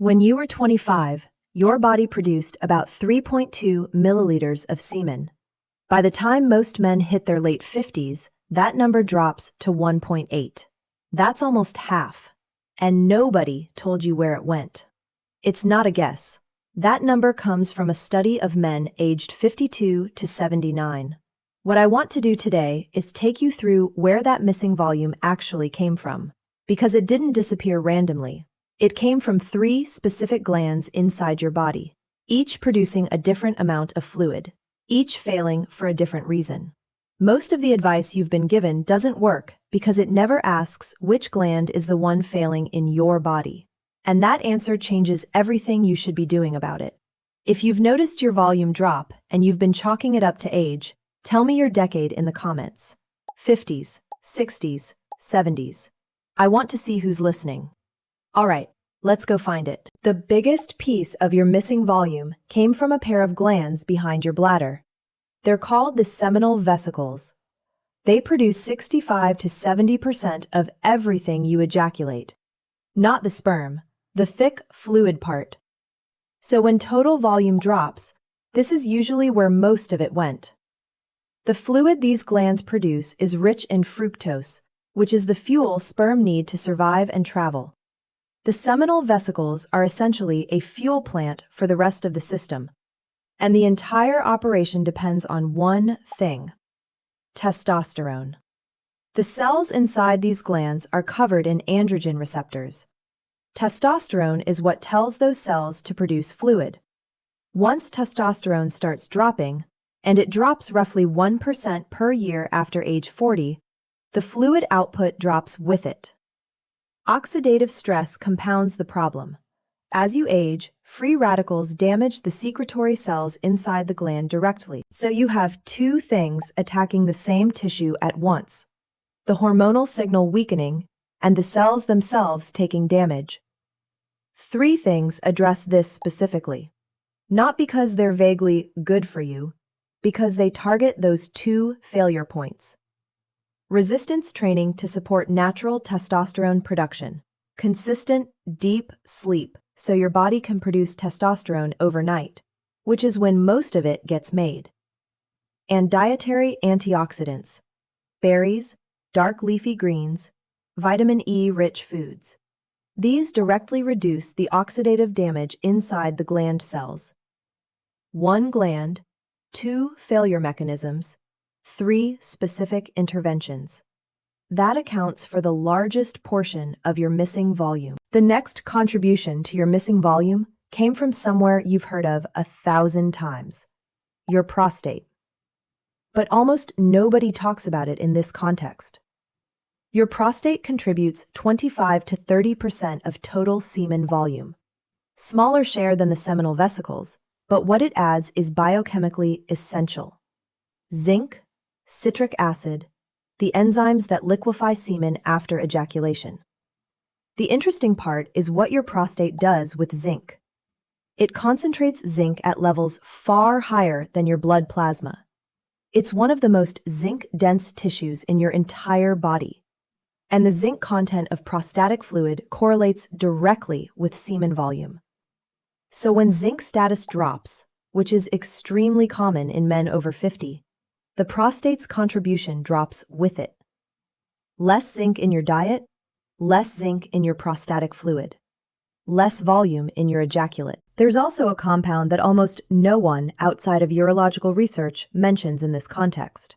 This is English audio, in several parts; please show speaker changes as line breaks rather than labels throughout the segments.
When you were 25, your body produced about 3.2 milliliters of semen. By the time most men hit their late 50s, that number drops to 1.8. That's almost half. And nobody told you where it went. It's not a guess. That number comes from a study of men aged 52 to 79. What I want to do today is take you through where that missing volume actually came from, because it didn't disappear randomly. It came from 3 specific glands inside your body, each producing a different amount of fluid, each failing for a different reason. Most of the advice you've been given doesn't work because it never asks which gland is the one failing in your body. And that answer changes everything you should be doing about it. If you've noticed your volume drop and you've been chalking it up to age, tell me your decade in the comments. 50s, 60s, 70s. I want to see who's listening. All right, let's go find it. The biggest piece of your missing volume came from a pair of glands behind your bladder. They're called the seminal vesicles. They produce 65 to 70% of everything you ejaculate. Not the sperm, the thick fluid part. So when total volume drops, this is usually where most of it went. The fluid these glands produce is rich in fructose, which is the fuel sperm need to survive and travel. The seminal vesicles are essentially a fuel plant for the rest of the system, and the entire operation depends on one thing: testosterone. The cells inside these glands are covered in androgen receptors. Testosterone is what tells those cells to produce fluid. Once testosterone starts dropping, and it drops roughly 1% per year after age 40, the fluid output drops with it. Oxidative stress compounds the problem. As you age, free radicals damage the secretory cells inside the gland directly. So you have 2 things attacking the same tissue at once: the hormonal signal weakening and the cells themselves taking damage. 3 things address this specifically. Not because they're vaguely good for you, because they target those 2 failure points. Resistance training to support natural testosterone production. Consistent, deep sleep so your body can produce testosterone overnight, which is when most of it gets made. And dietary antioxidants. Berries, dark leafy greens, vitamin E-rich foods. These directly reduce the oxidative damage inside the gland cells. 1 gland, 2 failure mechanisms, 3 specific interventions. That accounts for the largest portion of your missing volume. The next contribution to your missing volume came from somewhere you've heard of 1,000 times: your prostate. But almost nobody talks about it in this context. Your prostate contributes 25 to 30% of total semen volume. Smaller share than the seminal vesicles, but what it adds is biochemically essential: zinc, citric acid, the enzymes that liquefy semen after ejaculation. The interesting part is what your prostate does with zinc. It concentrates zinc at levels far higher than your blood plasma. It's one of the most zinc-dense tissues in your entire body. And the zinc content of prostatic fluid correlates directly with semen volume. So when zinc status drops, which is extremely common in men over 50, the prostate's contribution drops with it. Less zinc in your diet, less zinc in your prostatic fluid, less volume in your ejaculate. There's also a compound that almost no one outside of urological research mentions in this context.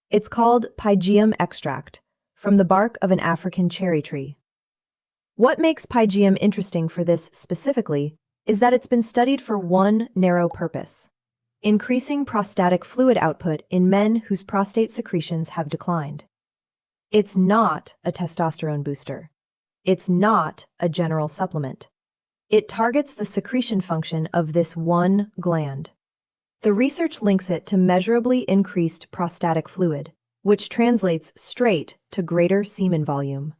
It's called pygeum extract, from the bark of an African cherry tree. What makes pygeum interesting for this specifically is that it's been studied for one narrow purpose: increasing prostatic fluid output in men whose prostate secretions have declined. It's not a testosterone booster. It's not a general supplement. It targets the secretion function of this one gland. The research links it to measurably increased prostatic fluid, which translates straight to greater semen volume.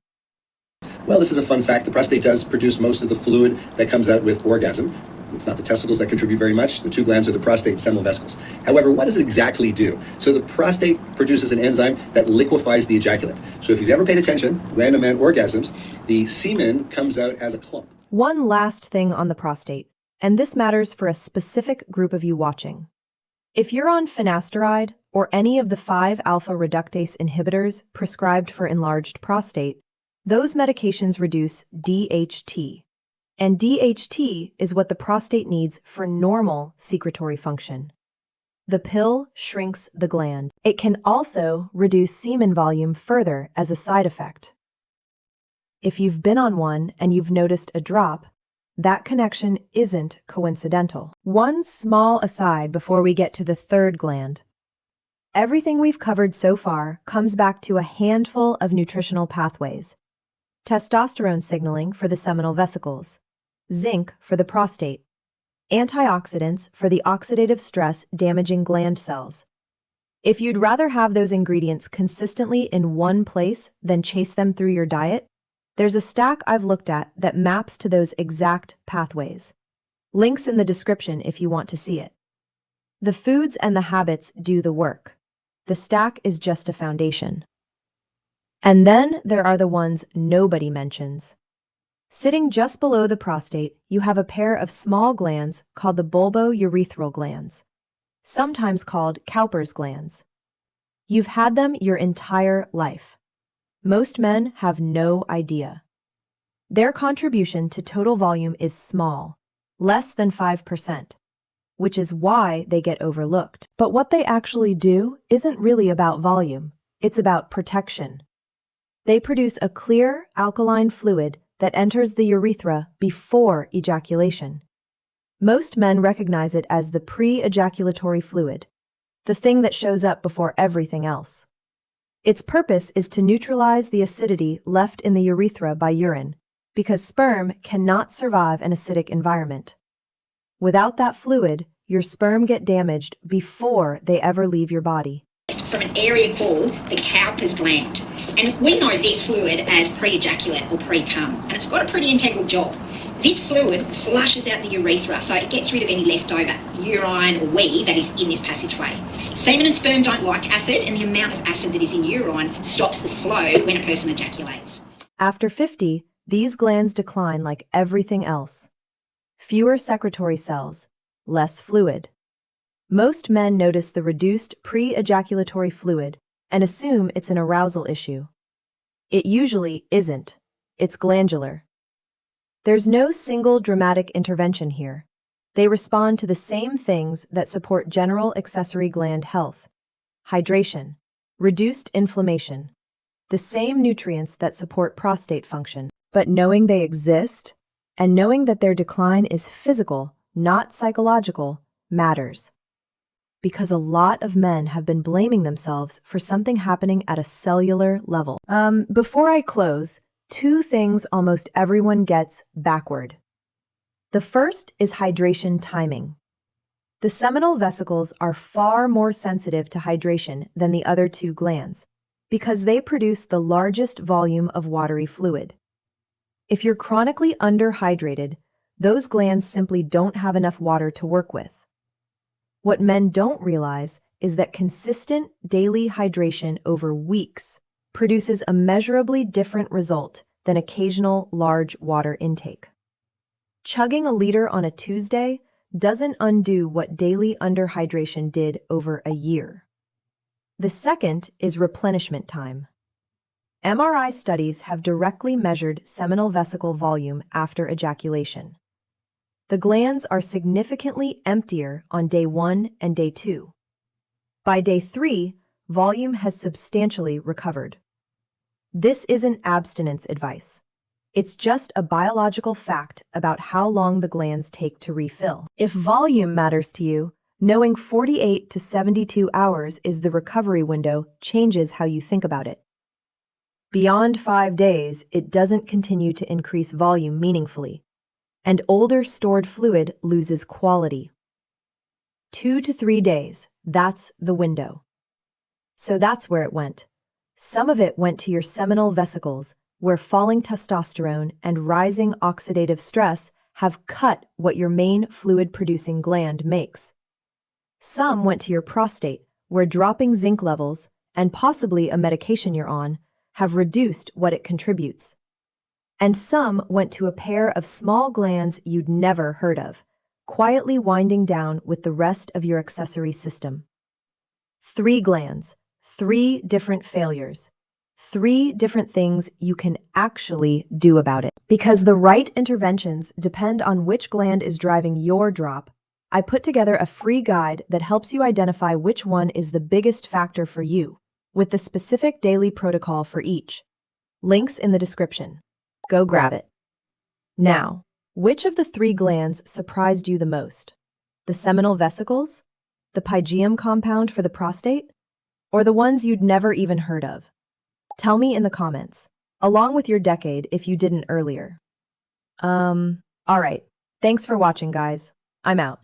Well, this is a fun fact. The prostate does produce most of the fluid that comes out with orgasm. It's not the testicles that contribute very much. The 2 glands are the prostate and seminal vesicles. However, what does it exactly do? So the prostate produces an enzyme that liquefies the ejaculate. So if you've ever paid attention, random man orgasms, the semen comes out as a clump.
One last thing on the prostate, and this matters for a specific group of you watching. If you're on finasteride or any of the 5-alpha reductase inhibitors prescribed for enlarged prostate, those medications reduce DHT. And DHT is what the prostate needs for normal secretory function. The pill shrinks the gland. It can also reduce semen volume further as a side effect. If you've been on one and you've noticed a drop, that connection isn't coincidental. One small aside before we get to the third gland. Everything we've covered so far comes back to a handful of nutritional pathways. Testosterone signaling for the seminal vesicles, zinc for the prostate, antioxidants for the oxidative stress damaging gland cells. If you'd rather have those ingredients consistently in one place than chase them through your diet, there's a stack I've looked at that maps to those exact pathways. Links in the description if you want to see it. The foods and the habits do the work. The stack is just a foundation. And then there are the ones nobody mentions. Sitting just below the prostate, you have a pair of small glands called the bulbourethral glands, sometimes called Cowper's glands. You've had them your entire life. Most men have no idea. Their contribution to total volume is small, less than 5%, which is why they get overlooked. But what they actually do isn't really about volume, it's about protection. They produce a clear, alkaline fluid that enters the urethra before ejaculation. Most men recognize it as the pre-ejaculatory fluid, the thing that shows up before everything else. Its purpose is to neutralize the acidity left in the urethra by urine, because sperm cannot survive an acidic environment. Without that fluid, your sperm get damaged before they ever leave your body.
From an area called the Cowper's gland. And we know this fluid as pre-ejaculate or pre-cum, and it's got a pretty integral job. This fluid flushes out the urethra, so it gets rid of any leftover urine or wee that is in this passageway. Semen and sperm don't like acid, and the amount of acid that is in urine stops the flow when a person ejaculates.
After 50, these glands decline like everything else. Fewer secretory cells, less fluid. Most men notice the reduced pre-ejaculatory fluid and assume it's an arousal issue. It usually isn't. It's glandular. There's no single dramatic intervention here. They respond to the same things that support general accessory gland health: hydration, reduced inflammation, the same nutrients that support prostate function. But knowing they exist and knowing that their decline is physical, not psychological, matters. Because a lot of men have been blaming themselves for something happening at a cellular level. Before I close, 2 things almost everyone gets backward. The first is hydration timing. The seminal vesicles are far more sensitive to hydration than the other 2 glands because they produce the largest volume of watery fluid. If you're chronically underhydrated, those glands simply don't have enough water to work with. What men don't realize is that consistent daily hydration over weeks produces a measurably different result than occasional large water intake. Chugging a liter on a Tuesday doesn't undo what daily underhydration did over a year. The second is replenishment time. MRI studies have directly measured seminal vesicle volume after ejaculation. The glands are significantly emptier on day 1 and day 2. By day 3, volume has substantially recovered. This isn't abstinence advice. It's just a biological fact about how long the glands take to refill. If volume matters to you, knowing 48 to 72 hours is the recovery window changes how you think about it. Beyond 5 days, it doesn't continue to increase volume meaningfully, and older stored fluid loses quality. 2 to 3 days, that's the window. So that's where it went. Some of it went to your seminal vesicles, where falling testosterone and rising oxidative stress have cut what your main fluid-producing gland makes. Some went to your prostate, where dropping zinc levels, and possibly a medication you're on, have reduced what it contributes. And some went to a pair of small glands you'd never heard of, quietly winding down with the rest of your accessory system. 3 glands, 3 different failures, 3 different things you can actually do about it. Because the right interventions depend on which gland is driving your drop, I put together a free guide that helps you identify which one is the biggest factor for you, with the specific daily protocol for each. Links in the description. Go grab it. Now, which of the 3 glands surprised you the most? The seminal vesicles? The pygium compound for the prostate? Or the ones you'd never even heard of? Tell me in the comments, along with your decade if you didn't earlier. Alright. Thanks for watching, guys. I'm out.